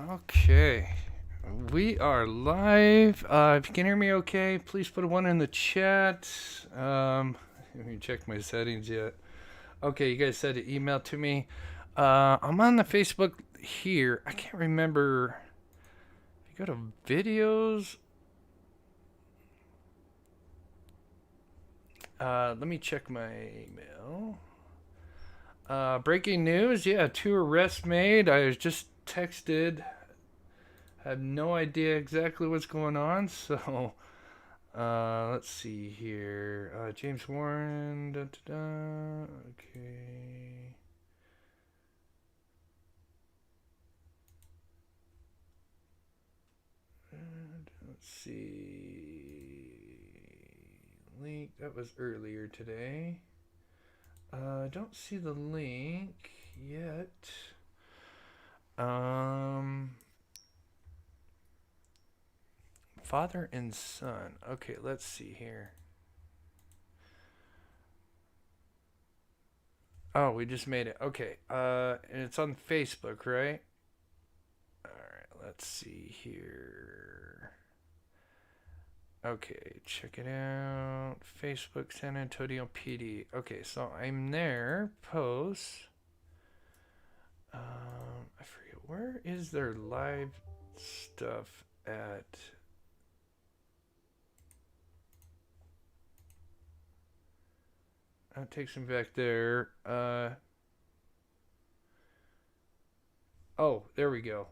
Okay, we are live. If you can hear me okay, please put a 1 in the chat. Let me check my settings yet. Okay, you guys said to email to me. I'm on the Facebook here. I can't remember. If you go to videos. Let me check my email. Breaking news. Yeah, 2 arrests made. I was just texted. Have no idea exactly what's going on, so let's see here. James Warren. Da, da, da. Okay. Let's see. Link. That was earlier today. I don't see the link yet. Father and son. Okay, let's see here. Oh, we just made it. Okay. And it's on Facebook, right? Alright, let's see here. Okay, check it out. Facebook San Antonio PD. Okay, so I'm there. Posts. I forget, where is their live stuff at? That takes me back there. Oh, there we go.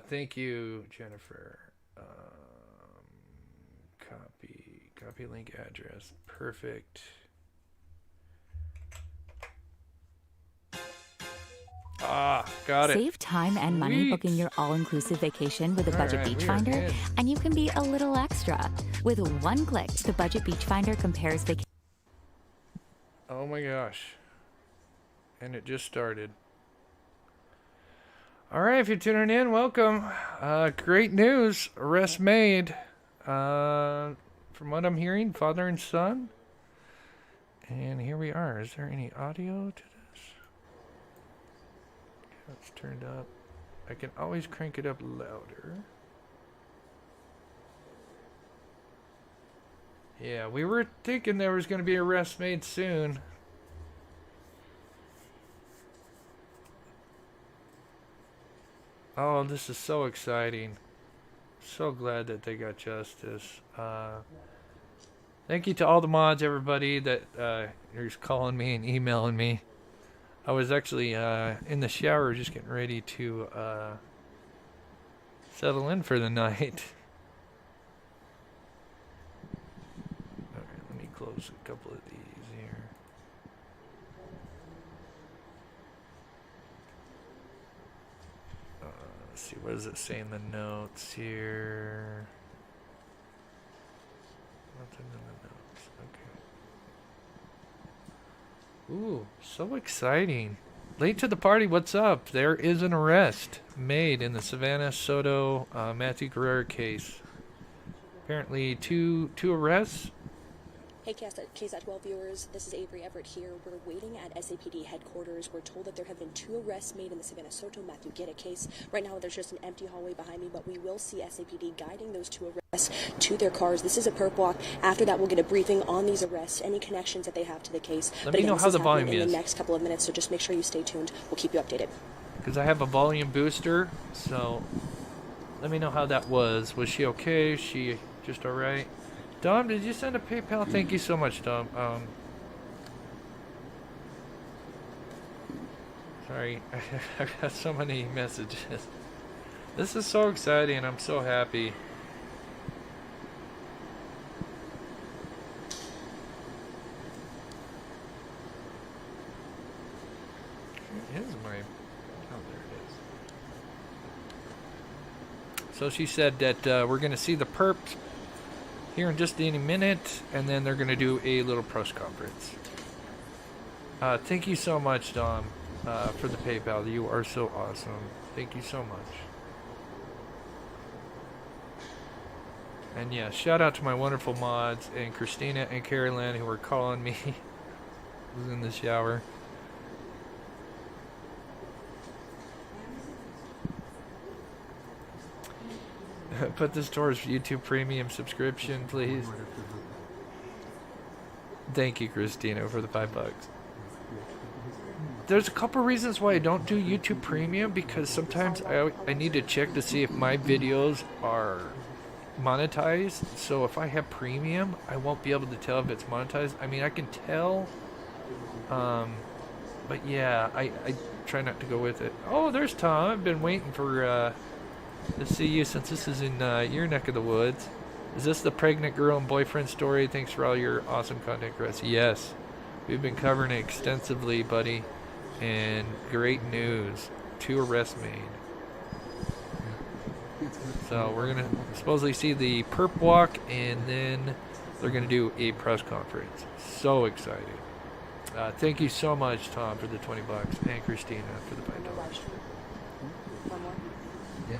Thank you, Jennifer. Copy link address. Perfect. Got it. Save time and money booking your all-inclusive vacation with a Budget Beach Finder, and you can be a little extra. With one click, the Budget Beach Finder compares vacation. Oh my gosh. And it just started. Alright, if you're tuning in, welcome. Great news. Arrest made. From what I'm hearing, father and son. And here we are. Is there any audio to this? It's turned up. I can always crank it up louder. Yeah, we were thinking there was going to be arrests made soon. Oh, this is so exciting. So glad that they got justice. Thank you to all the mods, everybody that is calling me and emailing me. I was actually in the shower just getting ready to settle in for the night. Alright, let me close a couple of these here. Let's see, what does it say in the notes here? Nothing in the notes. Okay. Ooh, so exciting. Late to the party, what's up? There is an arrest made in the Savanah Soto Matthew Guerra case. Apparently two arrests. Hey KSAT 12 viewers, this is Avery Everett here. We're waiting at SAPD headquarters. We're told that there have been 2 arrests made in the Savanah Soto Matthew Guerra case. Right now there's just an empty hallway behind me, but we will see SAPD guiding those 2 arrests to their cars. This is a perp walk. After that we'll get a briefing on these arrests, any connections that they have to the case. Let me know how the volume is in the next couple of minutes, so just make sure you stay tuned. We'll keep you updated. Because I have a volume booster, so let me know how that was. Was she okay? Is she just alright? Dom, did you send a PayPal? Thank you so much, Dom. Sorry, I've got so many messages. This is so exciting. I'm so happy. Here's my... Oh, there it is. So she said that we're going to see the perps here in just any minute, and then they're going to do a little press conference. Thank you so much, Dom, for the PayPal. You are so awesome. Thank you so much. And yeah, shout out to my wonderful mods and Christina and Carolyn who were calling me. I was in the shower. Put this towards YouTube Premium subscription, please. Thank you, Christina, for the $5. There's a couple reasons why I don't do YouTube Premium, because sometimes I need to check to see if my videos are monetized. So if I have Premium, I won't be able to tell if it's monetized. I mean, I can tell, but yeah, I try not to go with it. Oh, there's Tom. I've been waiting for to see you since this is in your neck of the woods. Is this the pregnant girl and boyfriend story? Thanks for all your awesome content, Chris. Yes, we've been covering it extensively, buddy. And great news, 2 arrests made. So we're gonna supposedly see the perp walk, and then they're gonna do a press conference. So excited. Thank you so much, Tom, for the $20, and Christina for the $5. One more. Yeah.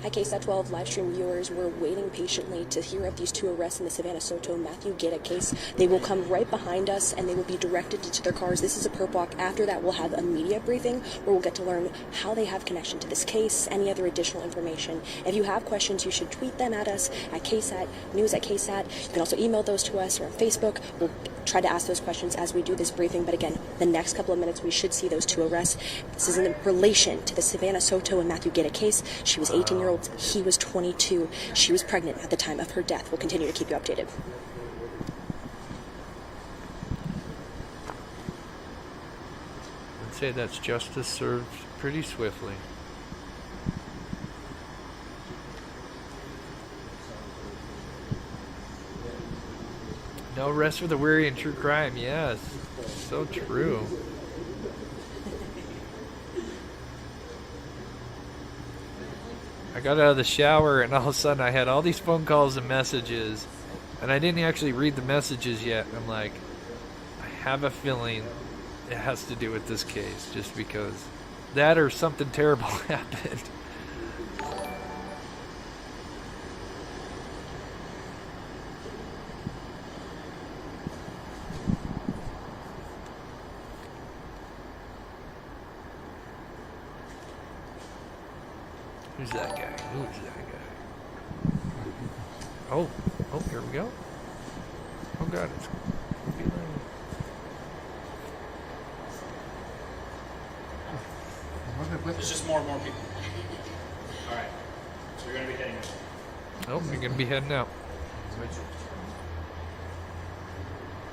Hi, KSAT 12 live stream viewers. We're waiting patiently to hear of these 2 arrests in the Savanah Soto Matthew Guerra case. They will come right behind us, and they will be directed to their cars. This is a perp walk. After that, we'll have a media briefing where we'll get to learn how they have connection to this case, any other additional information. If you have questions, you should tweet them at us at KSAT, news at KSAT. You can also email those to us or on Facebook. We'll try to ask those questions as we do this briefing. But again, the next couple of minutes, we should see those 2 arrests. This is in relation to the Savanah Soto and Matthew Guerra case. She was 18-year-old. He was 22. She was pregnant at the time of her death. We'll continue to keep you updated. I'd say that's justice served pretty swiftly. No rest for the weary in true crime. Yes, so true. I got out of the shower, and all of a sudden I had all these phone calls and messages, and I didn't actually read the messages yet. I'm like, I have a feeling it has to do with this case, just because that or something terrible happened. Who's that guy? Who's that guy? Oh, here we go. Oh God, it's There's just more and more people. Alright. So you're going to be heading out. oh, you're gonna be heading out.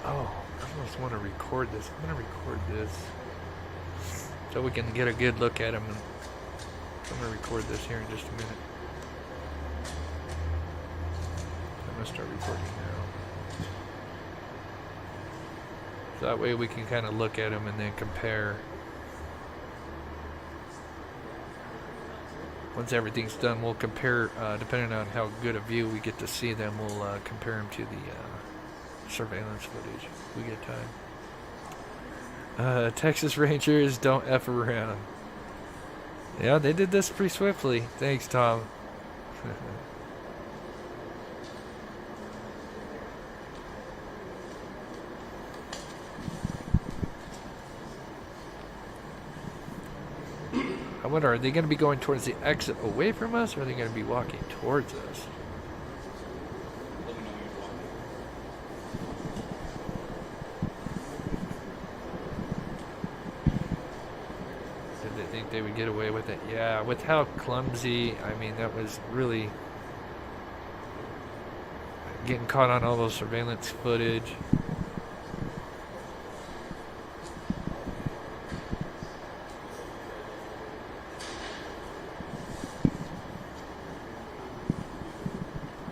Oh, I almost want to record this. I'm gonna record this so we can get a good look at him. And I'm gonna record this here in just a minute. I'm gonna start recording now. So that way we can kind of look at them and then compare. Once everything's done, we'll compare, depending on how good a view we get to see them, we'll compare them to the surveillance footage if we get time. Texas Rangers don't F around. Yeah, they did this pretty swiftly. Thanks, Tom. I wonder, are they going to be going towards the exit away from us, or are they going to be walking towards us? Did they think they would get away with it? Yeah, with how clumsy, I mean, that was really getting caught on all those surveillance footage.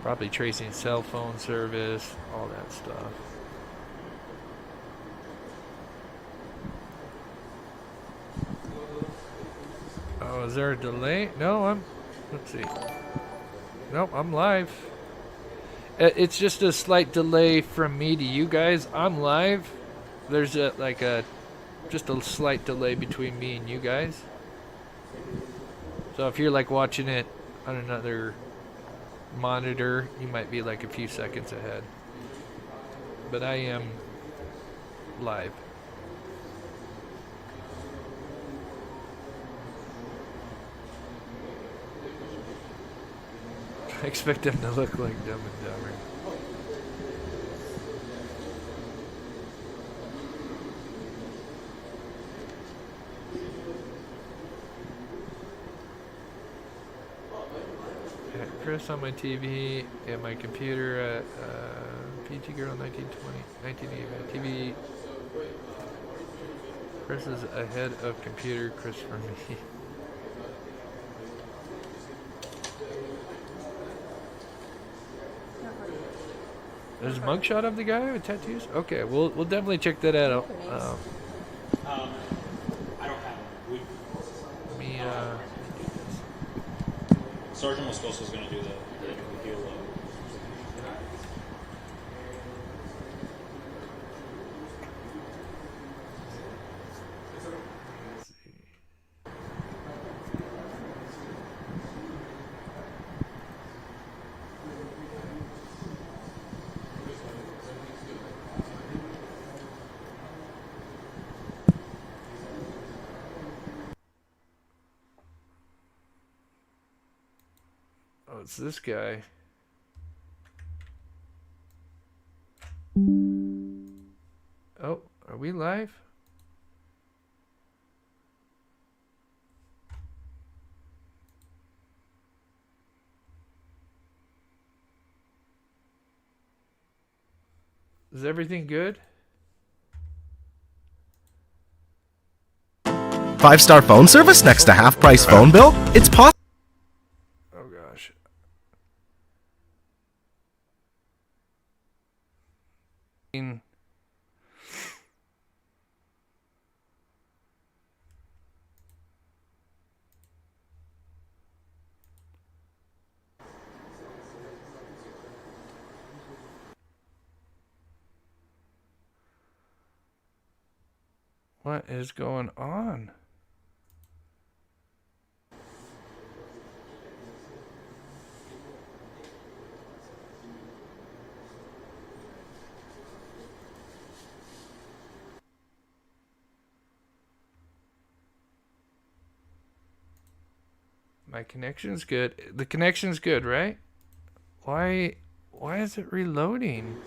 Probably tracing cell phone service, all that stuff. Oh, is there a delay? No, let's see. Nope, I'm live. It's just a slight delay from me to you guys. I'm live. There's just a slight delay between me and you guys. So if you're like watching it on another monitor, you might be like a few seconds ahead, but I am live. I expect them to look like Dumb and Dumber. Chris on my TV and my computer at PG Girl 1980 TV. Chris is ahead of computer. Chris for me. There's a mugshot of the guy with tattoos. Okay, we'll definitely check that out. I don't have them. Let me Sergeant Moscoso is going to do the heal. Oh, it's this guy. Oh, are we live? Is everything good? 5-star phone service next to half-price phone bill? It's possible. Oh gosh. What is going on? My connection's good. The connection's good, right? Why is it reloading?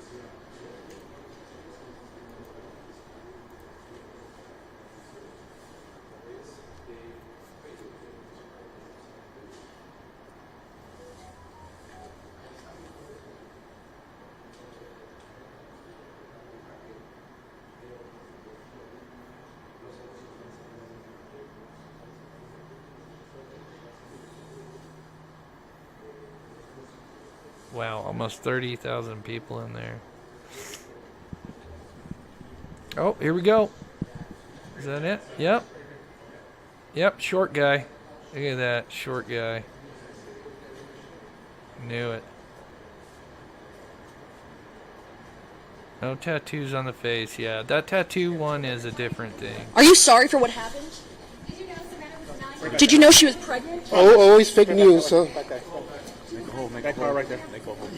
Wow, almost 30,000 people in there. Oh, here we go. Is that it? Yep. Yep, short guy. Look at that, short guy. Knew it. No tattoos on the face. Yeah, that tattoo one is a different thing. Are you sorry for what happened? Did you know she was pregnant? Oh, always fake news, huh? That car right there. They go home.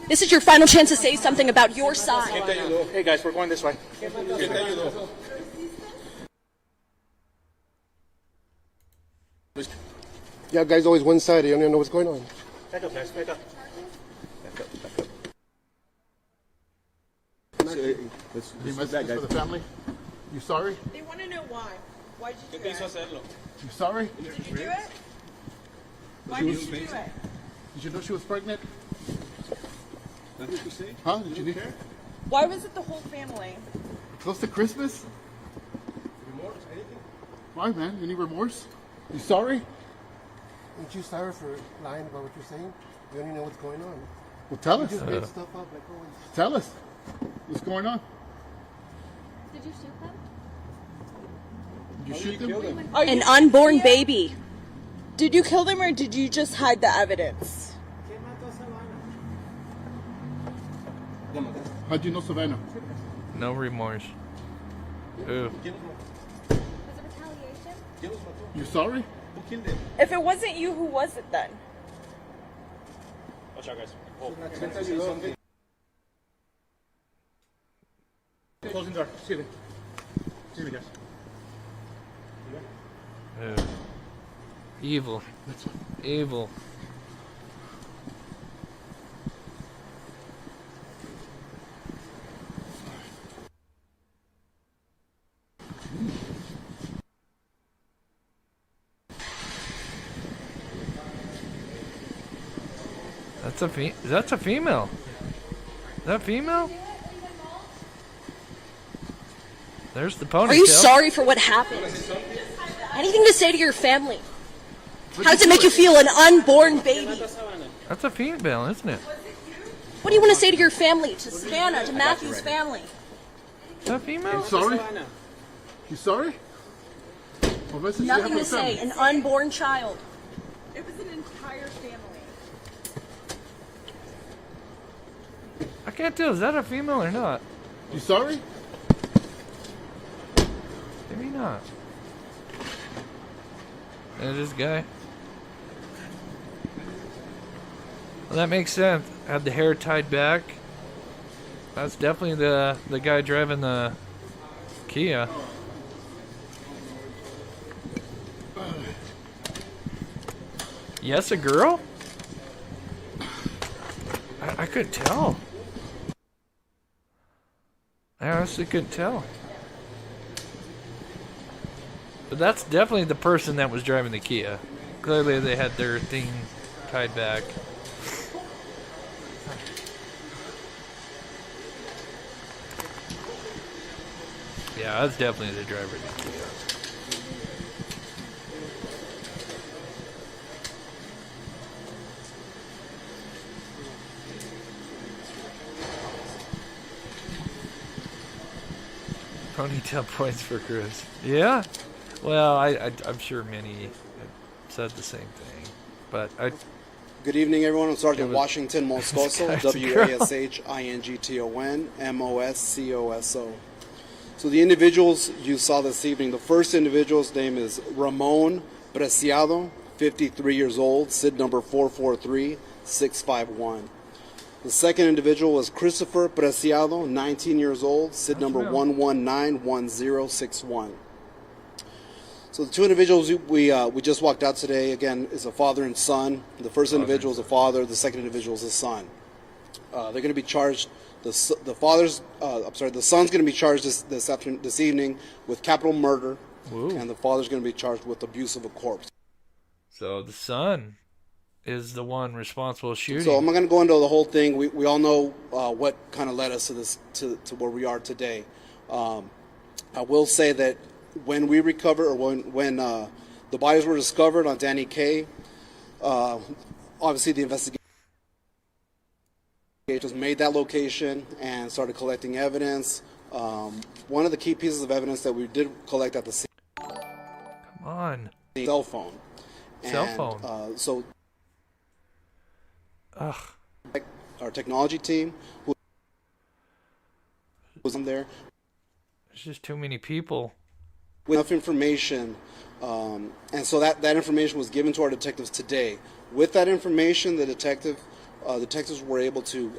This is your final chance to say something about your side. Hey guys, we're going this way. Yeah, guys, always one-sided. You don't even know what's going on. Back up, guys. Back up. This message for the family. You sorry? They want to know why. Why did you do it? You sorry? Did you do it? Why did you do it? Did you know she was pregnant? Huh? Did you care? Why was it the whole family? Close to Christmas? Remorse? Anything? Why, man? You need remorse? You sorry? Aren't you sorry for lying about what you're saying? You don't even know what's going on. Well, tell You us. just made stuff up like always. Tell us. What's going on? Did you shoot them? Did you shoot them? Are you An unborn baby. Did you kill them or did you just hide the evidence? How'd you know Savannah? No remorse. Ooh. Was it retaliation? You sorry? If it wasn't you, who was it then? Watch out, guys. Oh. Closing door. Excuse me. Excuse me, guys. Ooh. Evil. Evil. That's a female. Is that female? There's the ponytail. Are you sorry for what happened? Anything to say to your family? How does it make you feel, an unborn baby? That's a female, isn't it? What do you want to say to your family, to Savannah, to Matthew's family? Is that female? You sorry? You sorry? What message do you have Nothing for to the say, family? an unborn child. It was an entire family. I can't tell. Is that a female or not? You sorry? Maybe not. There's this guy. Well, that makes sense. Had the hair tied back. That's definitely the guy driving the Kia. Yes, a girl? I couldn't tell. I honestly couldn't tell. But that's definitely the person that was driving the Kia. Clearly they had their thing tied back. Yeah, that's definitely the driver of the Kia. Ponytail points for Chris. Yeah? Well, I'm sure many have said the same thing. But Good evening, everyone. I'm Sergeant was- Washington Moscoso, guy's a Washington Moscoso. So the individuals you saw this evening, the first individual's name is Ramon Preciado, 53 years old, SID number 443651. The second individual was Christopher Preciado, 19 years old, SID number 1191061. So the two individuals we just walked out today, again, is a father and son. The first individual is a father. The second individual is a son. They're going to be charged. The son's going to be charged this evening with capital murder, and the father's going to be charged with abuse of a corpse. So the son is the one responsible for shooting. So I'm not going to go into the whole thing. We all know what kind of led us to this to where we are today. I will say that when we recover, or when the bodies were discovered on Danny K, obviously the investigation made that location and started collecting evidence. One of the key pieces of evidence that we did collect at the scene, Come on. cell phone. Cell phone. So Ugh. our technology team who was in there There's just too many people. with enough information, and so that information was given to our detectives today. With that information, the detectives were able to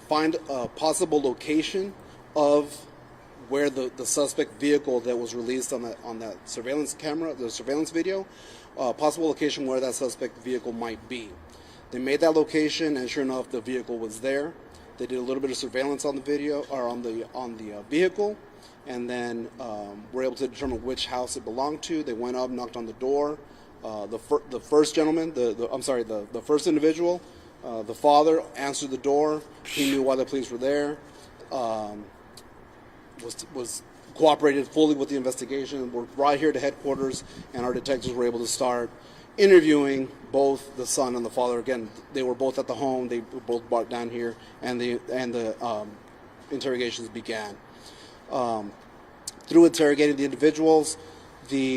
find a possible location of where the suspect vehicle that was released on that surveillance camera, the surveillance video, possible location where that suspect vehicle might be. They made that location, and sure enough, the vehicle was there. They did a little bit of surveillance on the video, or on the vehicle, and then were able to determine which house it belonged to. They went up, knocked on the door. The first gentleman, the first individual, the father answered the door. He knew why the police were there. Was cooperated fully with the investigation. We're right here to headquarters, and our detectives were able to start interviewing both the son and the father. Again, they were both at the home. They were both brought down here, and the interrogations began. Through interrogating the individuals,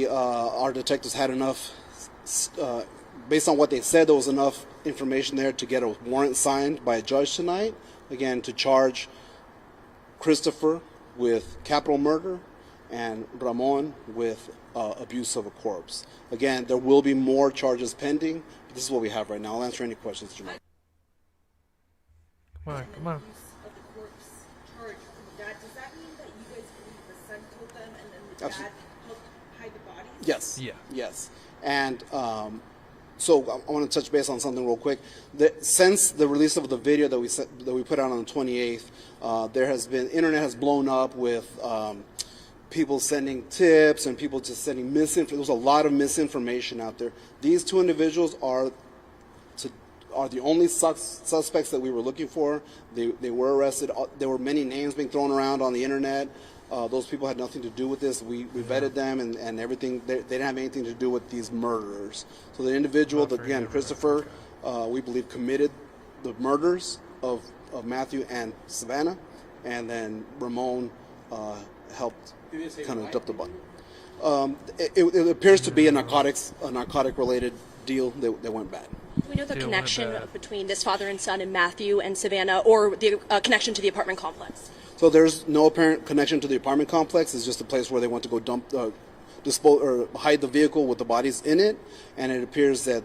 our detectives had enough. Based on what they said, there was enough information there to get a warrant signed by a judge tonight. Again, to charge Christopher with capital murder and Ramon with abuse of a corpse. Again, there will be more charges pending, but this is what we have right now. I'll answer any questions that you might. Come on. Of the corpse charge from the dad, does that mean that you guys believe the son killed them and then the dad helped hide the bodies? Yes. Yeah. Yes. And so I want to touch base on something real quick. Since the release of the video that we put out on the 28th, internet has blown up with people sending tips and people just sending misinformation. There's a lot of misinformation out there. These two individuals are are the only suspects that we were looking for. They were arrested. There were many names being thrown around on the internet. Those people had nothing to do with this. We vetted them and everything. They didn't have anything to do with these murderers. So the individual, again, Christopher, we believe committed the murders of Matthew and Savanah, and then Ramon helped kind of dump the body. It appears to be a narcotic-related deal that went bad. Do we know the connection between this father and son and Matthew and Savanah, or the connection to the apartment complex? So there's no apparent connection to the apartment complex. It's just a place where they went to go dispose or hide the vehicle with the bodies in it, and it appears that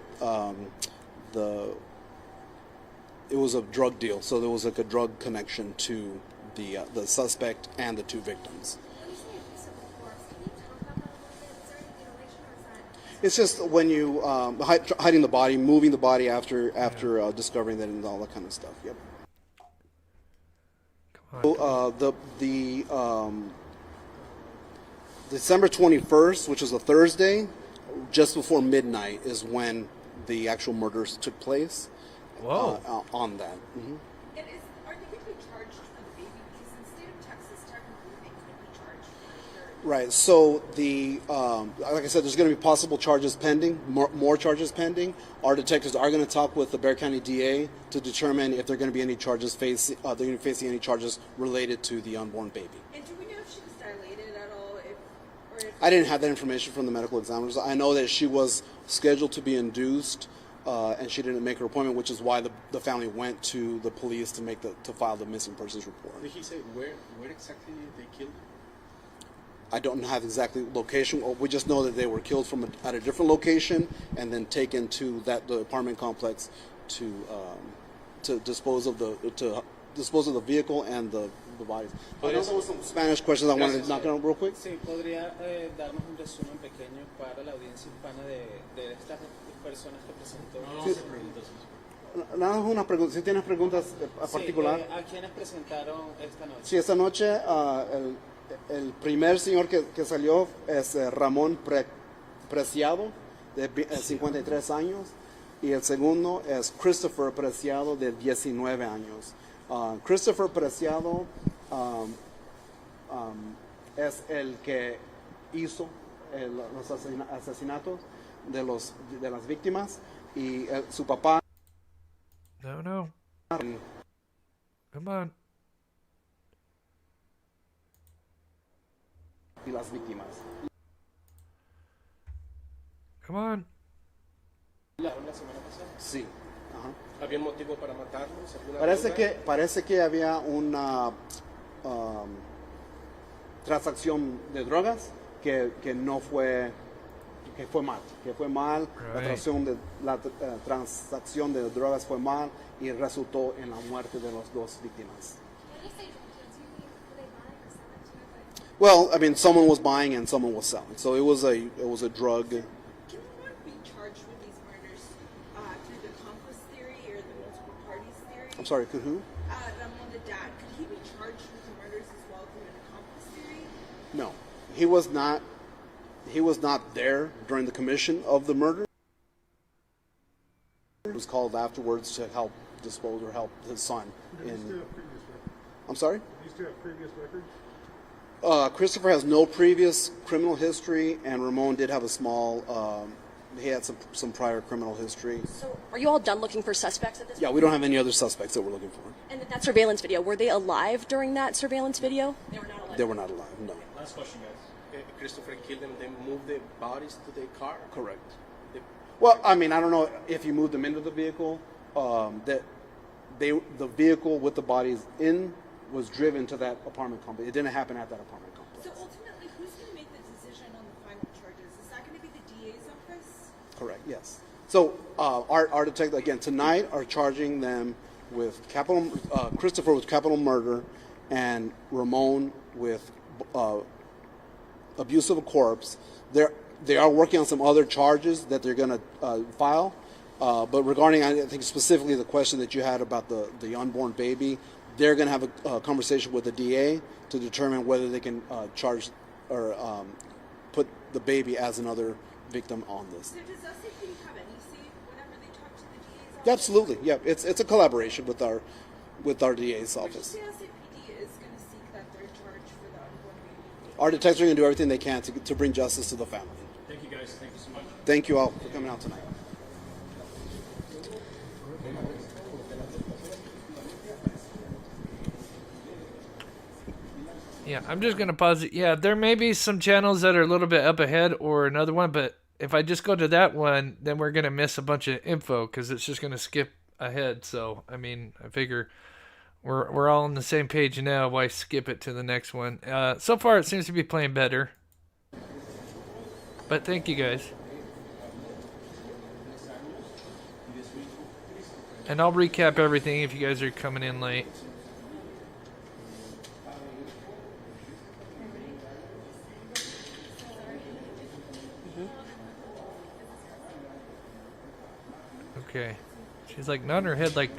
it was a drug deal. So there was like a drug connection to the suspect and the two victims. It's just when you hiding the body, moving the body after discovering that and all that kind of stuff. Yep. So, December 21st, which is a Thursday, just before midnight, is when the actual murders took place. Whoa! On that. Mm-hmm. And are they going to be charged for the baby? Because in the state of Texas, technically they could be charged for Right. So like I said, there's going to be possible charges pending, more charges pending. Our detectives are going to talk with the Bexar County DA to determine if they're going to be any charges facing any charges related to the unborn baby. And do we know if she was dilated at all? I didn't have that information from the medical examiners. I know that she was scheduled to be induced, and she didn't make her appointment, which is why the family went to the police to file the missing persons report. Did he say where exactly they killed her? I don't have exactly location. We just know that they were killed at a different location and then taken to the apartment complex to dispose of the vehicle and the bodies. I know there was some Spanish questions I wanted to knock out real quick. Sí, podría darnos un resumen pequeño para la audiencia hispana de estas personas que presentó. Nada más una pregunta. Si tienes preguntas a particular. ¿A quiénes presentaron esta noche? Sí, esta noche el primer señor que salió es Ramón Preciado, de 53 años, y el segundo es Christopher Preciado, de 19 años. Christopher Preciado es el que hizo los asesinatos de las víctimas, y su papá. No. Come on. Y las víctimas. Come on. ¿La semana pasada? Sí. Ajá. ¿Había motivo para matarlos? Parece que había una transacción de drogas que no fue, que fue mal. Right. La transacción de drogas fue mal y resultó en la muerte de las dos víctimas. Well, I mean, someone was buying and someone was selling, so it was a drug. Can one be charged with these murders through the accomplice theory or the multiple parties theory? I'm sorry, could who? Ramon the dad. Could he be charged with the murders as well through an accomplice theory? No, he was not. He was not there during the commission of the murder. He was called afterwards to help dispose or help his son. I'm sorry? He used to have previous records? Christopher has no previous criminal history, and Ramon did have a small. He had some prior criminal history. So, are you all done looking for suspects at this point? Yeah, we don't have any other suspects that we're looking for. And that surveillance video, were they alive during that surveillance video? They were not alive. They were not alive. No. Last question, guys. Christopher killed them. They moved the bodies to the car. Correct. Well, I mean, I don't know if you moved them into the vehicle. The vehicle with the bodies in was driven to that apartment complex. It didn't happen at that apartment complex. So ultimately, who's going to make the decision on the final charges? Is that going to be the DA's office? Correct, yes. So our detective, again, tonight are charging them with Christopher with capital murder and Ramon with abuse of a corpse. They are working on some other charges that they're going to file. But regarding, I think specifically the question that you had about the unborn baby, they're going to have a conversation with the DA to determine whether they can charge or put the baby as another victim on this. So does SAP have any say whenever they talk to the DA's Absolutely, yeah. It's a collaboration with our DA's office. The SAPD is going to seek that they're charged for the unborn baby. Our detectives are going to do everything they can to bring justice to the family. Thank you guys. Thank you so much. Thank you all for coming out tonight. Yeah, I'm just gonna pause it. Yeah, there may be some channels that are a little bit up ahead or another one, but if I just go to that one, then we're gonna miss a bunch of info because it's just gonna skip ahead. So I mean, I figure we're all on the same page now. Why skip it to the next one? So far, it seems to be playing better. But thank you guys. And I'll recap everything if you guys are coming in late. Okay. She's like nodding her head like...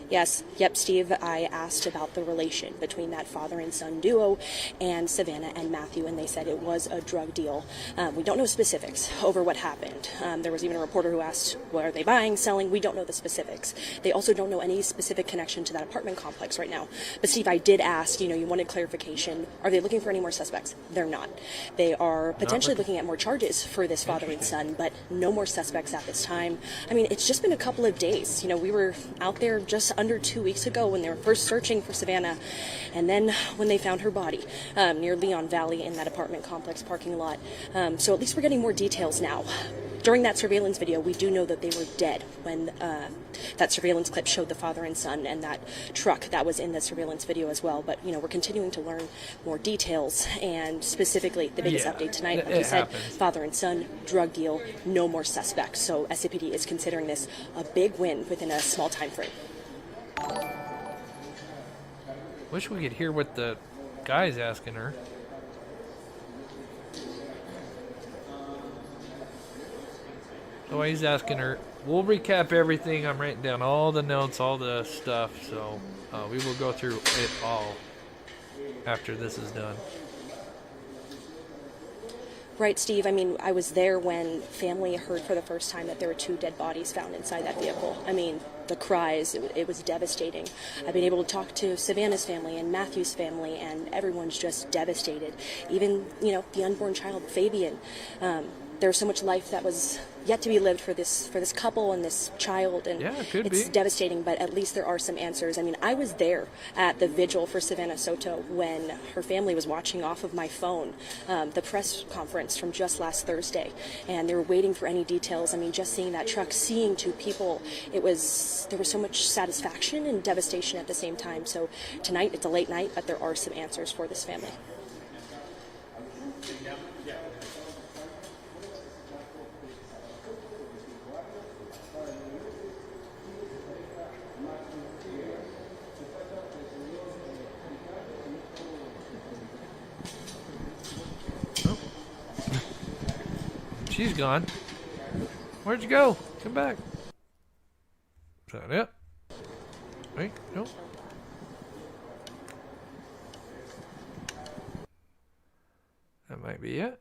Yes, yep, Steve, I asked about the relation between that father and son duo and Savanah and Matthew, and they said it was a drug deal. We don't know specifics over what happened. There was even a reporter who asked, what are they buying, selling? We don't know the specifics. They also don't know any specific connection to that apartment complex right now. But Steve, I did ask, you wanted clarification. Are they looking for any more suspects? They're not. They are potentially looking at more charges for this father and son, but no more suspects at this time. I mean, it's just been a couple of days. We were out there just under 2 weeks ago when they were first searching for Savanah, and then when they found her body near Leon Valley in that apartment complex parking lot. So at least we're getting more details now. During that surveillance video, we do know that they were dead when that surveillance clip showed the father and son and that truck that was in the surveillance video as well. But, we're continuing to learn more details, and specifically the biggest update tonight, like you said, father and son, drug deal, no more suspects. So SAPD is considering this a big win within a small time frame. Wish we could hear what the guy's asking her. So he's asking her, we'll recap everything. I'm writing down all the notes, all the stuff. So we will go through it all after this is done. Right, Steve. I mean, I was there when family heard for the first time that there were 2 dead bodies found inside that vehicle. I mean, the cries, it was devastating. I've been able to talk to Savannah's family and Matthew's family, and everyone's just devastated. Even, the unborn child, Fabian. There's so much life that was yet to be lived for this couple and this child, and it's devastating, but at least there are some answers. I mean, I was there at the vigil for Savanah Soto when her family was watching off of my phone the press conference from just last Thursday, and they were waiting for any details. I mean, just seeing that truck, seeing 2 people, there was so much satisfaction and devastation at the same time. So tonight, it's a late night, but there are some answers for this family. She's gone. Where'd you go? Come back. Is that it? Wait, no. That might be it.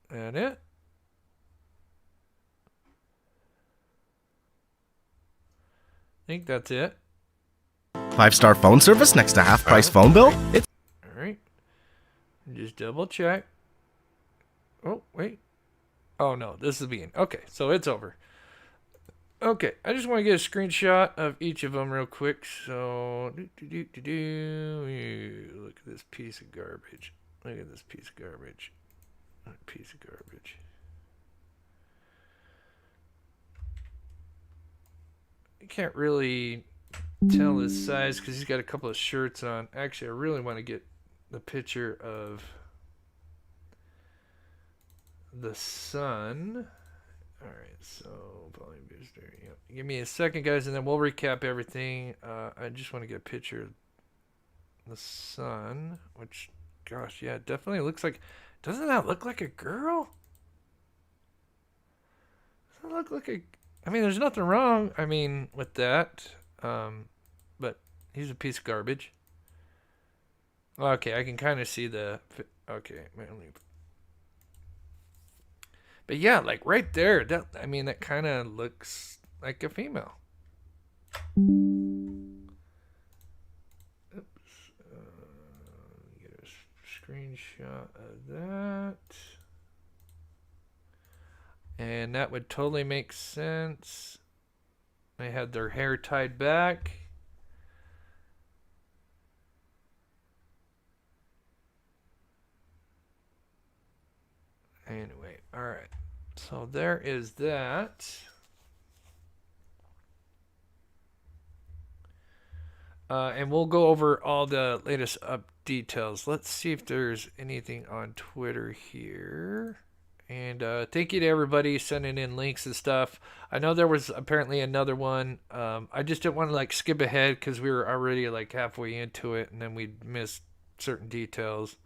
That it? I think that's it. 5-star phone service next to half-price phone bill? It's Alright. Just double check. Oh, wait. Oh, no. This is the beginning. Okay, so it's over. Okay, I just want to get a screenshot of each of them real quick. So, look at this piece of garbage. Look at this piece of garbage. Piece of garbage. I can't really tell his size because he's got a couple of shirts on. Actually, I really want to get the picture of the sun. All right, so volume booster. Yep. Give me a second, guys, and then we'll recap everything. I just want to get a picture of the sun, which, gosh, yeah, it definitely looks like. Doesn't that look like a girl? Doesn't it look like a? I mean, there's nothing wrong. I mean, with that, but he's a piece of garbage. Okay, I can kind of see the. Okay, But yeah, like right there, that I mean, that kind of looks like a female. Oops. Get a screenshot of that. And that would totally make sense. They had their hair tied back. Anyway, alright. So there is that. And we'll go over all the latest details. Let's see if there's anything on Twitter here. And thank you to everybody sending in links and stuff. I know there was apparently another one. I just didn't want to like skip ahead because we were already like halfway into it, and then we missed certain details.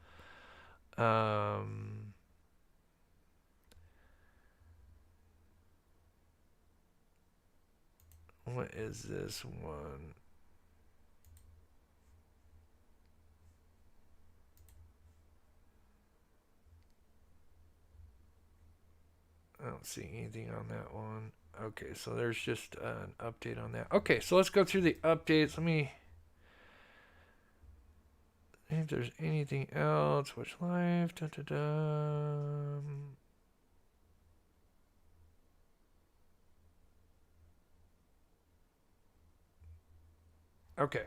What is this one? I don't see anything on that one. Okay, so there's just an update on that. Okay, so let's go through the updates. Let me see if there's anything else. Watch live. Da, da, da. Okay.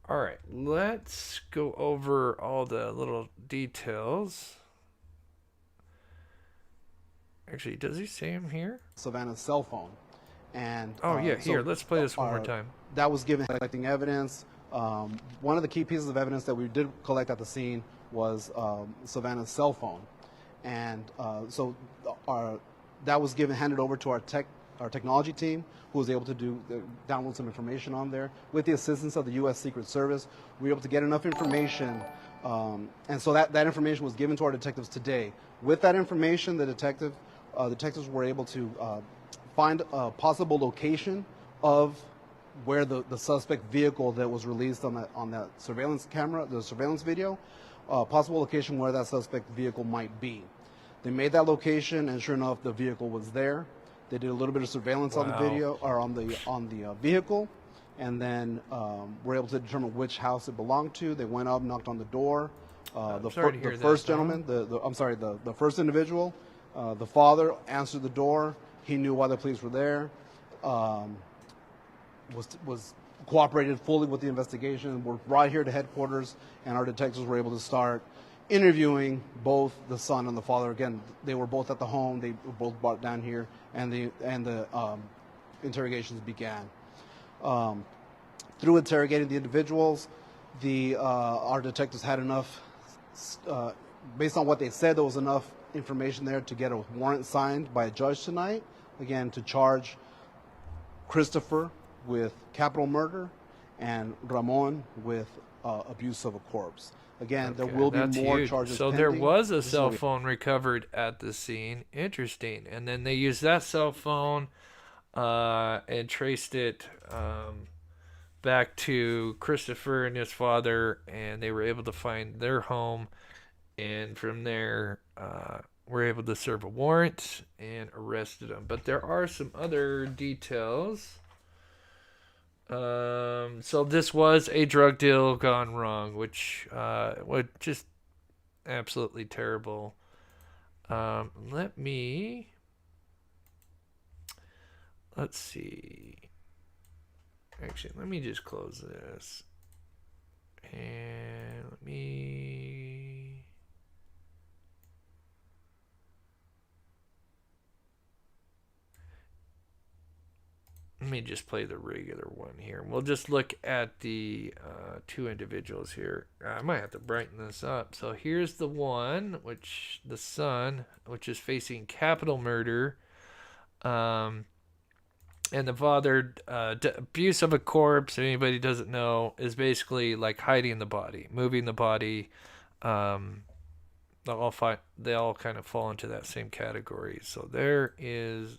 All right. Let's go over all the little details. Actually, does he say him here? Savanah's cell phone. And oh yeah, here, let's play this one more time. That was given collecting evidence. One of the key pieces of evidence that we did collect at the scene was Savanah's cell phone. And that was handed over to our technology team, who was able to download some information on there. With the assistance of the U.S. Secret Service, we were able to get enough information, and so that information was given to our detectives today. With that information, the detectives were able to find a possible location of where the suspect vehicle that was released on that surveillance camera, the surveillance video, possible location where that suspect vehicle might be. They made that location, and sure enough, the vehicle was there. They did a little bit of surveillance on the video, or on the vehicle, and then were able to determine which house it belonged to. They went up, knocked on the door. The first gentleman, the first individual, the father answered the door. He knew why the police were there. Was cooperated fully with the investigation. We're right here to headquarters, and our detectives were able to start interviewing both the son and the father. Again, they were both at the home. They were both brought down here, and the interrogations began. Through interrogating the individuals, our detectives had enough. Based on what they said, there was enough information there to get a warrant signed by a judge tonight. Again, to charge Christopher with capital murder and Ramon with abuse of a corpse. Again, there will be more charges So pending. there was a cell phone recovered at the scene. Interesting. And then they used that cell phone and traced it back to Christopher and his father, and they were able to find their home. And from there, were able to serve a warrant and arrested them. But there are some other details. So this was a drug deal gone wrong, which was just absolutely terrible. Let's see. Actually, let me just close this. And let me just play the regular one here. We'll just look at the two individuals here. I might have to brighten this up. So here's the one, the son, which is facing capital murder. And the father, abuse of a corpse, if anybody doesn't know, is basically like hiding the body, moving the body. They all kind of fall into that same category. So there is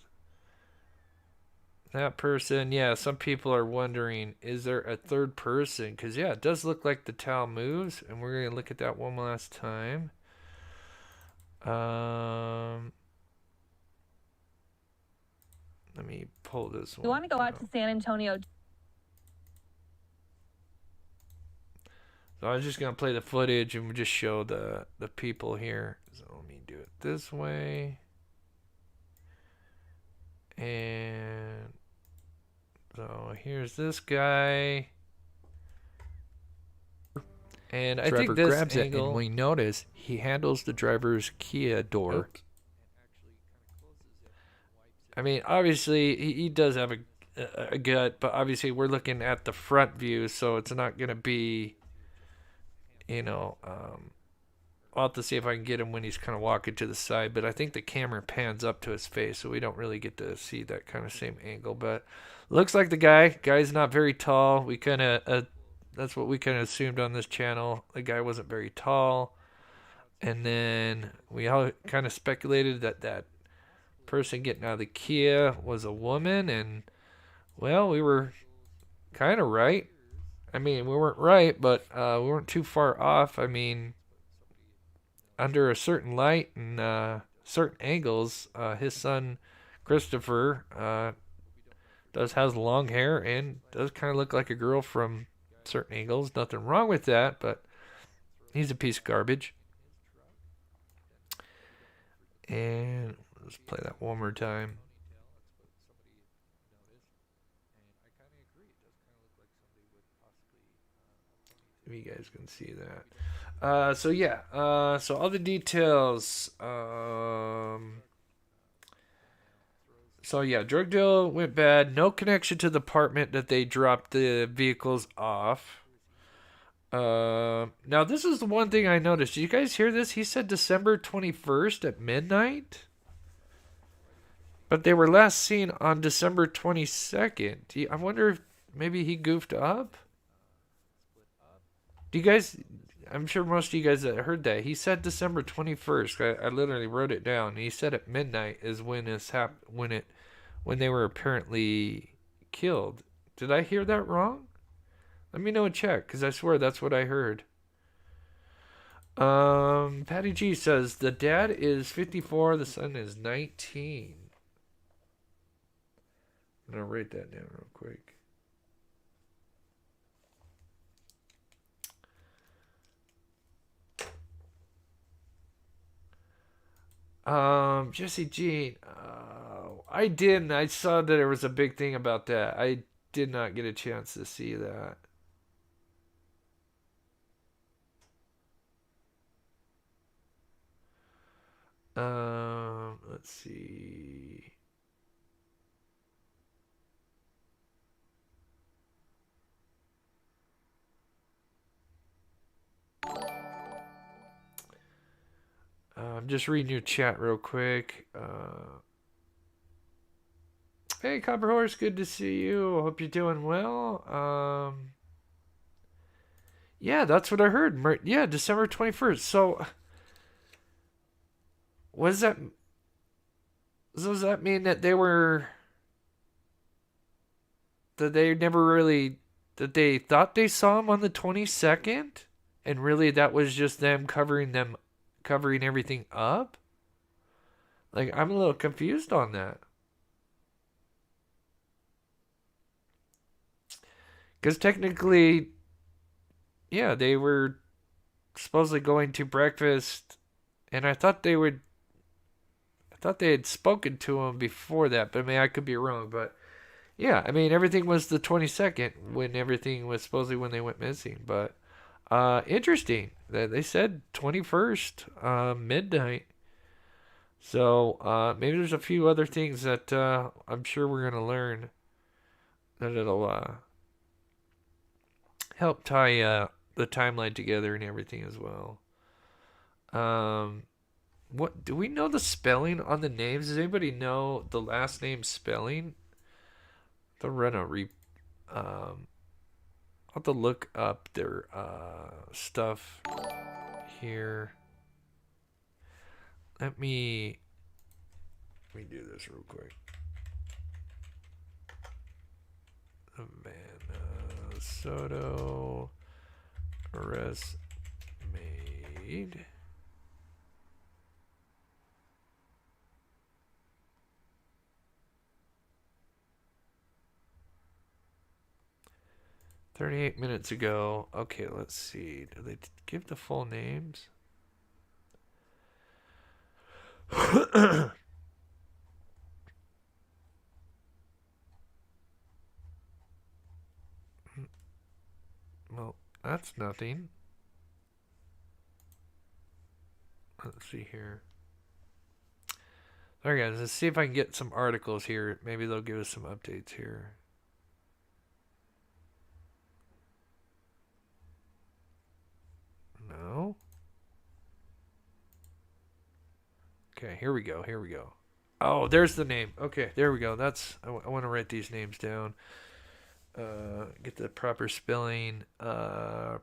that person. Yeah, some people are wondering, is there a third person? Because, yeah, it does look like the towel moves. And we're going to look at that one last time. Let me pull this one. You want to go out to San Antonio? So I was just gonna play the footage and just show the people here. So let me do it this way. And so here's this guy. And I think this grabs angle, it, and we notice he handles the driver's Kia door. Oops. I mean, obviously he does have a gut, but obviously we're looking at the front view, so it's not gonna be, you know, I'll have to see if I can get him when he's kind of walking to the side, but I think the camera pans up to his face, so we don't really get to see that kind of same angle. But looks like the guy's not very tall. We kind of that's what we kind of assumed on this channel. The guy wasn't very tall, and then we all kind of speculated that that person getting out of the Kia was a woman, and well, we were kind of right. I mean, we weren't right, but we weren't too far off. I mean, under a certain light and certain angles, his son Christopher has long hair and does kind of look like a girl from certain angles. Nothing wrong with that, but he's a piece of garbage. And let's play that one more time. If you guys can see that. So yeah, so all the details. So yeah, drug deal went bad. No connection to the apartment that they dropped the vehicles off. Now this is the one thing I noticed. Did you guys hear this? He said December 21st at midnight. But they were last seen on December 22nd. I wonder if maybe he goofed up. Do you guys... I'm sure most of you guys that heard that. He said December 21st. I literally wrote it down. He said at midnight is when when they were apparently killed. Did I hear that wrong? Let me know and check, because I swear that's what I heard. Patty G says the dad is 54, the son is 19. I'm gonna write that down real quick. Jesse Jean. I didn't. I saw that there was a big thing about that. I did not get a chance to see that. Let's see. I'm just reading your chat real quick. Hey, Copper Horse, good to see you. Hope you're doing well. Yeah, that's what I heard. Yeah, December 21st. So, does that mean that that they thought they saw him on the 22nd? And really that was just them covering everything up? Like, I'm a little confused on that. Because technically, yeah, they were supposedly going to breakfast, and I thought they had spoken to him before that, but I mean, I could be wrong, but yeah, I mean, everything was the 22nd when everything was supposedly when they went missing, but interesting that they said 21st, midnight. So, maybe there's a few other things that I'm sure we're going to learn that it'll help tie the timeline together and everything as well. What do we know the spelling on the names? Does anybody know the last name spelling? I'll have to look up their stuff here. Let me do this real quick. Savanah Soto arrest made. 38 minutes ago. Okay, let's see. Do they give the full names? Well, that's nothing. Let's see here. Alright guys, let's see if I can get some articles here. Maybe they'll give us some updates here. No. Okay, here we go. Here we go. Oh, there's the name. Okay, there we go. I want to write these names down. Get the proper spelling. Presadio?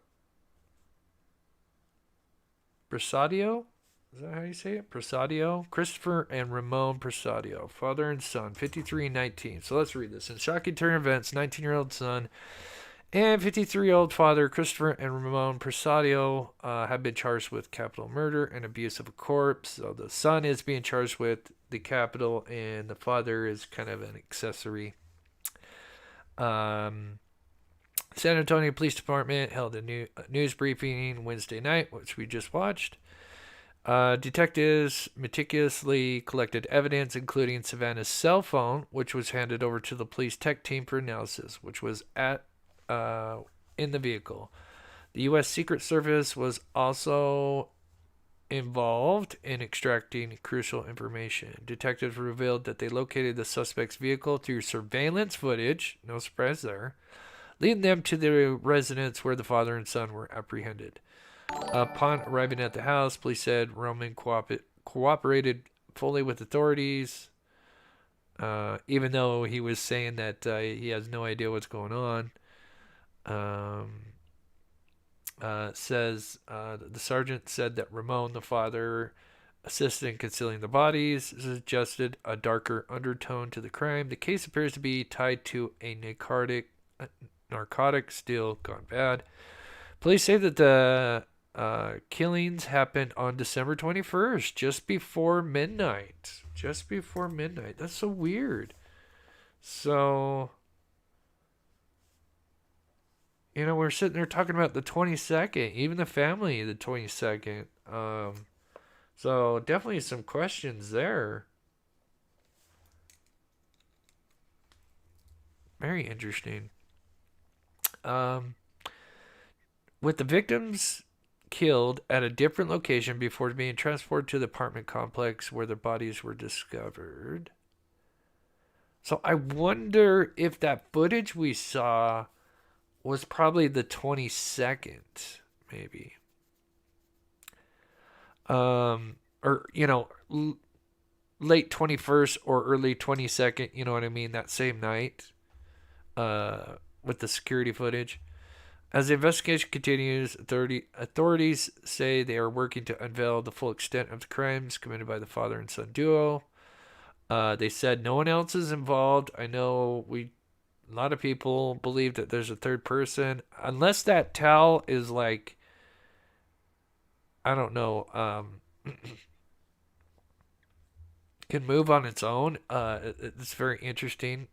Is that how you say it? Presadio? Christopher and Ramon Presadio, father and son, 53 and 19. So let's read this. In shocking turn of events, 19-year-old son and 53-year-old father, Christopher and Ramon Presadio, have been charged with capital murder and abuse of a corpse. So the son is being charged with the capital, and the father is kind of an accessory. San Antonio Police Department held a news briefing Wednesday night, which we just watched. Detectives meticulously collected evidence, including Savanah's cell phone, which was handed over to the police tech team for analysis, which was in the vehicle. The U.S. Secret Service was also involved in extracting crucial information. Detectives revealed that they located the suspect's vehicle through surveillance footage, no surprise there, leading them to the residence where the father and son were apprehended. Upon arriving at the house, police said Roman cooperated fully with authorities, even though he was saying that he has no idea what's going on. The sergeant said that Ramon, the father, assisted in concealing the bodies, suggested a darker undertone to the crime. The case appears to be tied to a narcotic still gone bad. Police say that the killings happened on December 21st, just before midnight. Just before midnight. That's so weird. So, you know, we're sitting there talking about the 22nd, even the family, the 22nd. So definitely some questions there. Very interesting. With the victims killed at a different location before being transported to the apartment complex where their bodies were discovered. So I wonder if that footage we saw was probably the 22nd, maybe. Or, you know, late 21st or early 22nd, you know what I mean, that same night, with the security footage. As the investigation continues, authorities say they are working to unveil the full extent of the crimes committed by the father and son duo. They said no one else is involved. I know a lot of people believe that there's a third person. Unless that towel is like, I don't know, can move on its own. It's very interesting.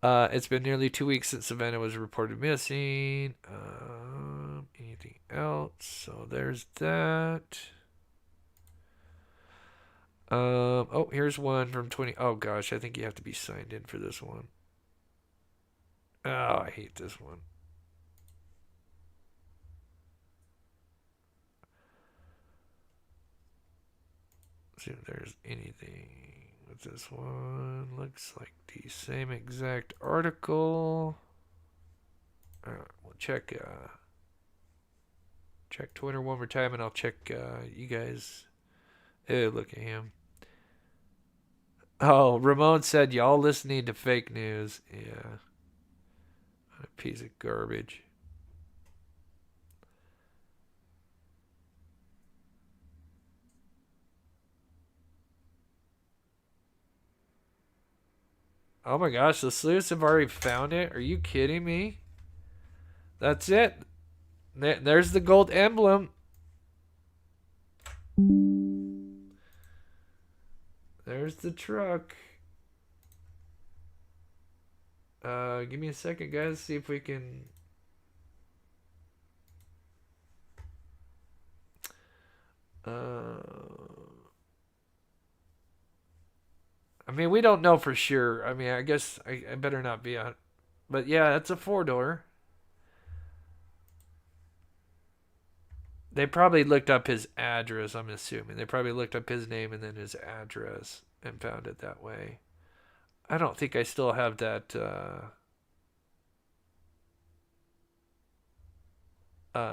It's been nearly 2 weeks since Savanah was reported missing. Anything else? So there's that. Oh, here's one from 20. Oh gosh, I think you have to be signed in for this one. Oh, I hate this one. See if there's anything with this one. Looks like the same exact article. We'll check Twitter one more time, and I'll check you guys. Hey, look at him. Oh, Ramon said y'all listening to fake news. Yeah. A piece of garbage. Oh my gosh, the sleuths have already found it? Are you kidding me? That's it. There's the gold emblem. There's the truck. Give me a second, guys. See if we can. I mean, we don't know for sure. I mean, I guess I better not be on. But yeah, it's a 4-door. They probably looked up his address, I'm assuming. They probably looked up his name and then his address and found it that way. I don't think I still have that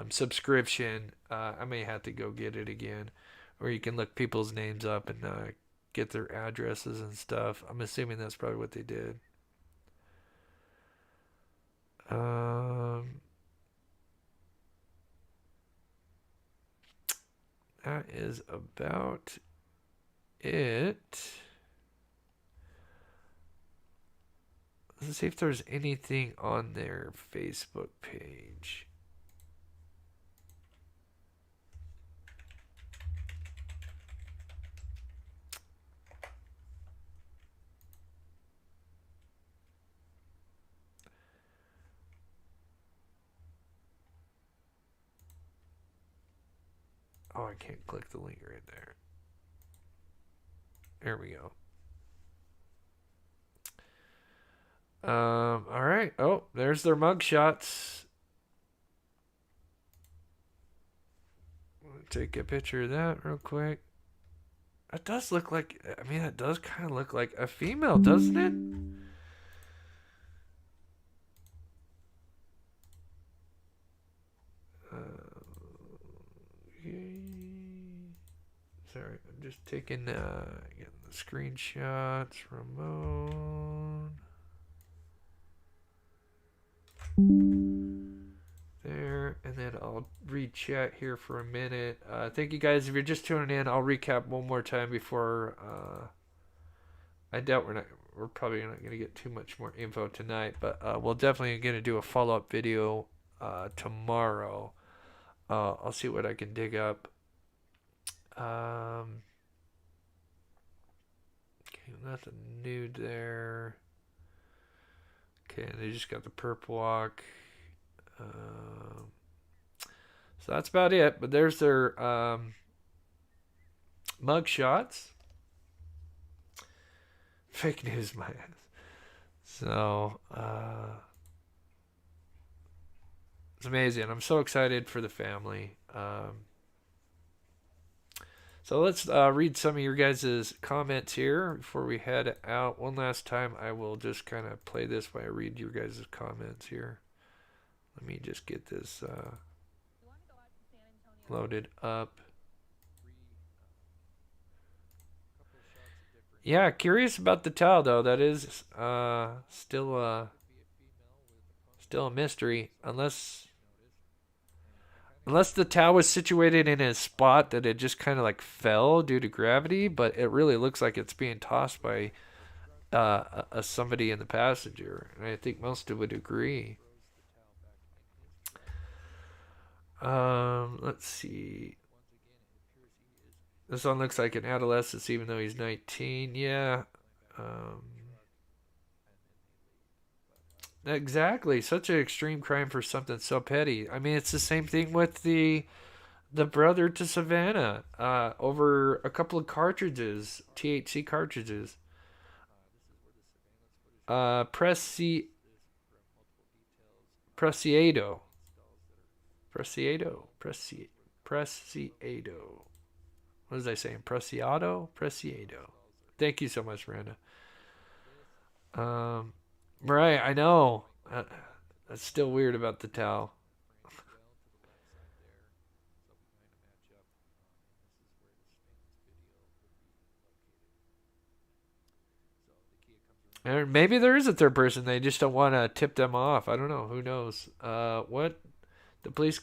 subscription. I may have to go get it again. Or you can look people's names up and get their addresses and stuff. I'm assuming that's probably what they did. That is about it. Let's see if there's anything on their Facebook page. Oh, I can't click the link right there. There we go. All right. Oh, there's their mugshots. Take a picture of that real quick. That does look like, I mean, that does kind of look like a female, doesn't it? Sorry, I'm just taking getting the screenshots. Ramon. There, and then I'll read chat here for a minute. Thank you guys. If you're just tuning in, I'll recap one more time before. I doubt we're probably not going to get too much more info tonight, but we'll definitely going to do a follow-up video tomorrow. I'll see what I can dig up. Okay, nothing new there. Okay, they just got the perp walk. So that's about it. But there's their mug shots. Fake news, my ass. So it's amazing. I'm so excited for the family. So let's read some of your guys' comments here before we head out. One last time, I will just kind of play this while I read your guys' comments here. Let me just get this loaded up. Yeah, curious about the towel though. That is still a mystery, unless the towel was situated in a spot that it just kind of like fell due to gravity, but it really looks like it's being tossed by somebody in the passenger, and I think most would agree. Let's see. This one looks like an adolescent, even though he's 19. Yeah. Exactly. Such an extreme crime for something so petty. I mean, it's the same thing with the brother to Savanah. Over a couple of cartridges, THC cartridges. Preciado. What was I saying? Preciado? Thank you so much, Miranda. Right, I know. That's still weird about the towel. And maybe there is a third person. They just don't want to tip them off. I don't know. Who knows? What the police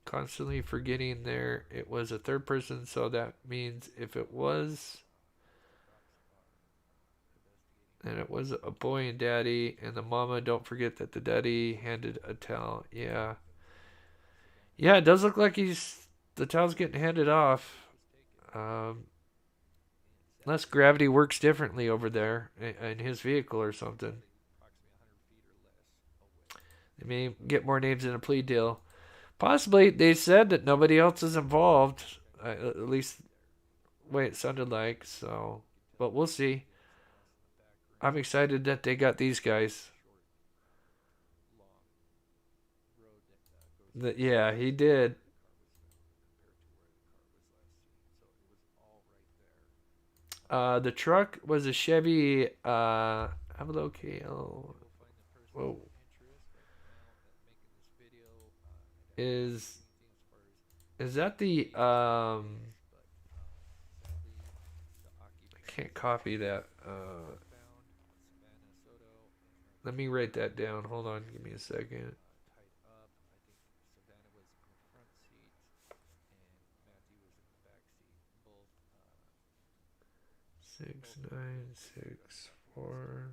constantly forgetting there. It was a third person, so that means if it was, and it was a boy and daddy, and the mama, don't forget that the daddy handed a towel. Yeah. Yeah, it does look like the towel's getting handed off. Unless gravity works differently over there in his vehicle or something. They may get more names in a plea deal. Possibly. They said that nobody else is involved. At least the way it sounded like. So, but we'll see. I'm excited that they got these guys. Yeah, he did. The truck was a Chevy Avalo. Whoa. Is that the I can't copy that. Let me write that down. Hold on, give me a second. Six, 964.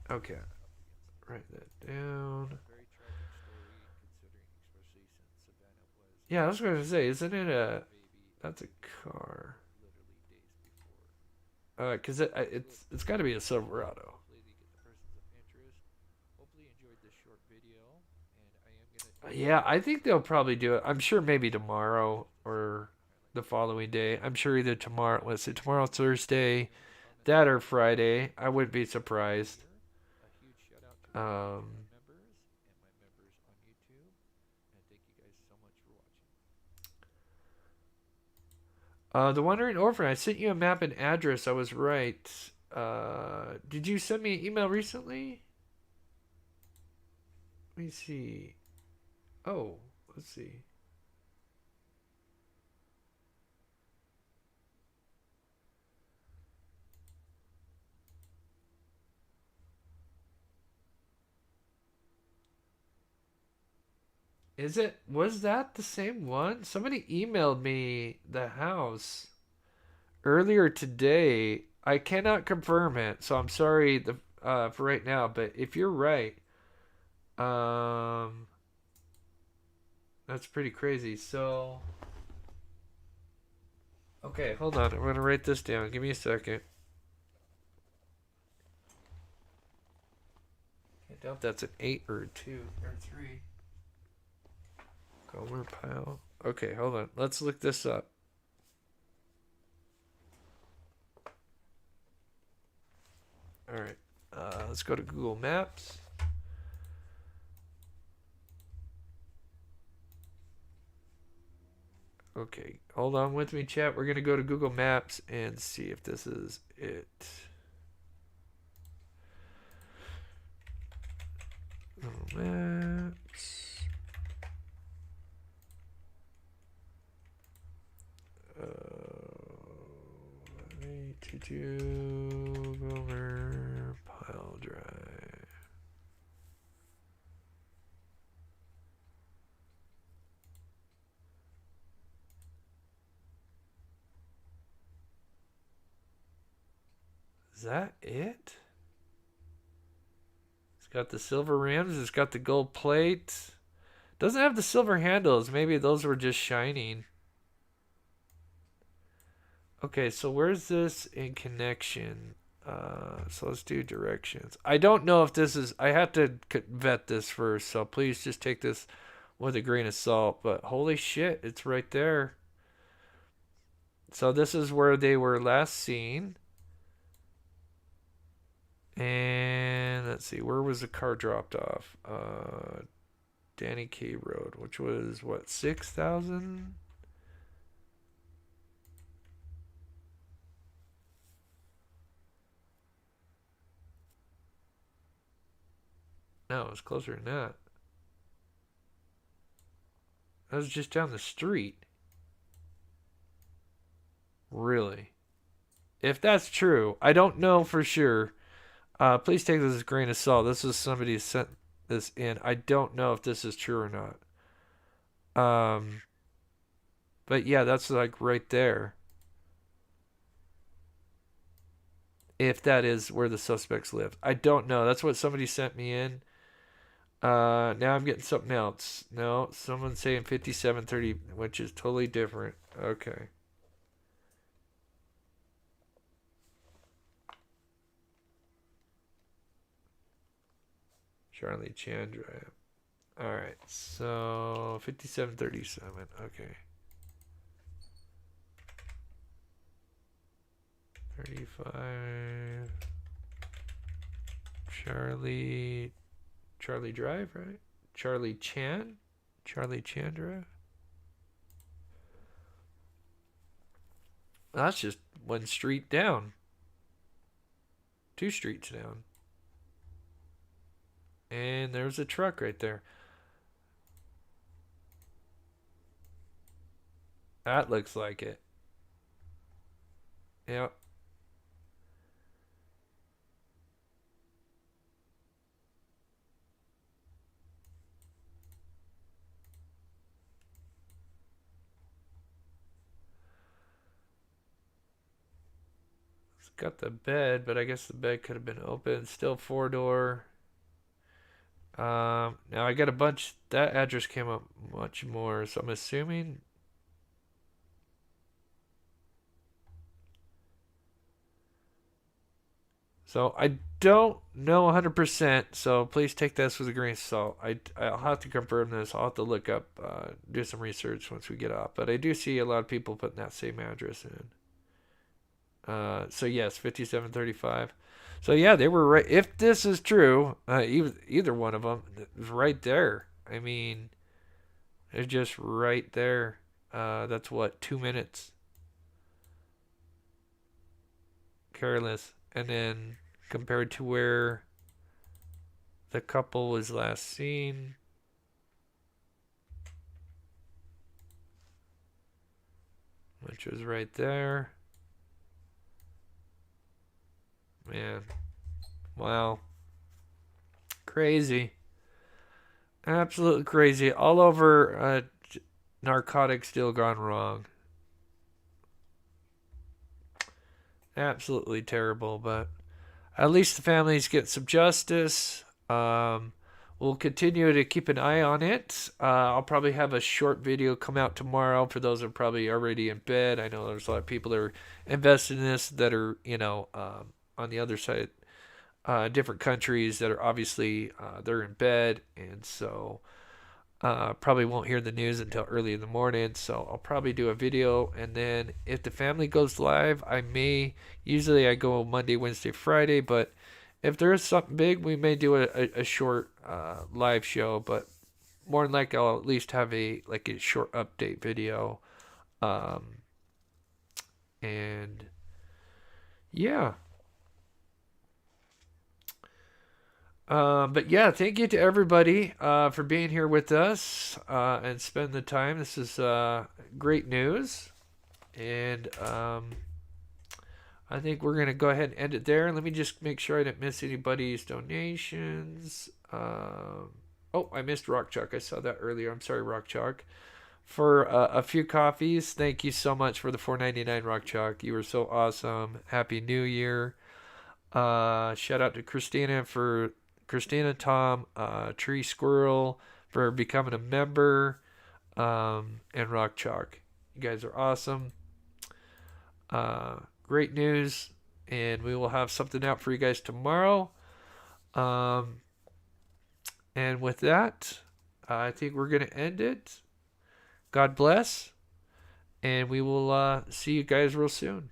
Okay. Write that down. Yeah, I was going to say, isn't it a... That's a car. Because it's got to be a Silverado. Yeah, I think they'll probably do it. I'm sure maybe tomorrow or the following day. I'm sure either tomorrow, let's say tomorrow, Thursday, that or Friday. I wouldn't be surprised. The Wandering Orphan, I sent you a map and address. I was right. Did you send me an email recently? Let me see. Oh, let's see. Was that the same one? Somebody emailed me the house earlier today. I cannot confirm it, so I'm sorry for right now, but if you're right, that's pretty crazy. So, okay, hold on. I'm going to write this down. Give me a second. I doubt that's an 8 or a 2 or 3. Gomer Pile. Okay, hold on. Let's look this up. Alright. Let's go to Google Maps. Okay, hold on with me, chat. We're going to go to Google Maps and see if this is it. Google Maps. 82 Gomer Pile Drive. Is that it? It's got the silver rims. It's got the gold plate. Doesn't have the silver handles. Maybe those were just shining. Okay, so where's this in connection? So let's do directions. I don't know if this is... I have to vet this first, so please just take this with a grain of salt. But holy shit, it's right there. So this is where they were last seen. And let's see, where was the car dropped off? Danny K Road, which was, what, 6,000? No, it was closer than that. That was just down the street. Really? If that's true, I don't know for sure. Please take this as a grain of salt. This is somebody sent this in. I don't know if this is true or not. But yeah, that's like right there. If that is where the suspects live. I don't know. That's what somebody sent me in. Now I'm getting something else. No, someone's saying 5730, which is totally different. Okay. Charlie Chandra. Alright, so 5737. Okay. 35. Charlie Drive, right? Charlie Chandra. That's just one street down. 2 streets down. And there's a truck right there. That looks like it. Yep. It's got the bed, but I guess the bed could have been open. Still 4-door. Now I got a bunch. That address came up much more, so I'm assuming. So I don't know 100%, so please take this with a grain of salt. I'll have to confirm this. I'll have to look up, do some research once we get off. But I do see a lot of people putting that same address in. So yes, 5735. So yeah, they were right. If this is true, either one of them is right there. I mean, they're just right there. That's what, 2 minutes. Careless. And then compared to where the couple was last seen. Which was right there. Man. Wow. Crazy. Absolutely crazy. All over narcotics deal gone wrong. Absolutely terrible, but at least the families get some justice. We'll continue to keep an eye on it. I'll probably have a short video come out tomorrow for those that are probably already in bed. I know there's a lot of people that are invested in this that are, on the other side, different countries that are obviously, they're in bed. And so probably won't hear the news until early in the morning. So I'll probably do a video. And then if the family goes live, usually I go Monday, Wednesday, Friday. But if there is something big, we may do a short live show. But more than likely, I'll at least have a short update video. And yeah. But yeah, thank you to everybody for being here with us and spend the time. This is great news. And I think we're going to go ahead and end it there. Let me just make sure I didn't miss anybody's donations. Oh, I missed Rock Chalk. I saw that earlier. I'm sorry, Rock Chalk. For a few coffees, thank you so much for the $4.99, Rock Chalk. You were so awesome. Happy New Year. Shout out to Christina, Tom, Tree Squirrel for becoming a member, and Rock Chalk. You guys are awesome. Great news, and we will have something out for you guys tomorrow. And with that, I think we're going to end it. God bless, and we will see you guys real soon.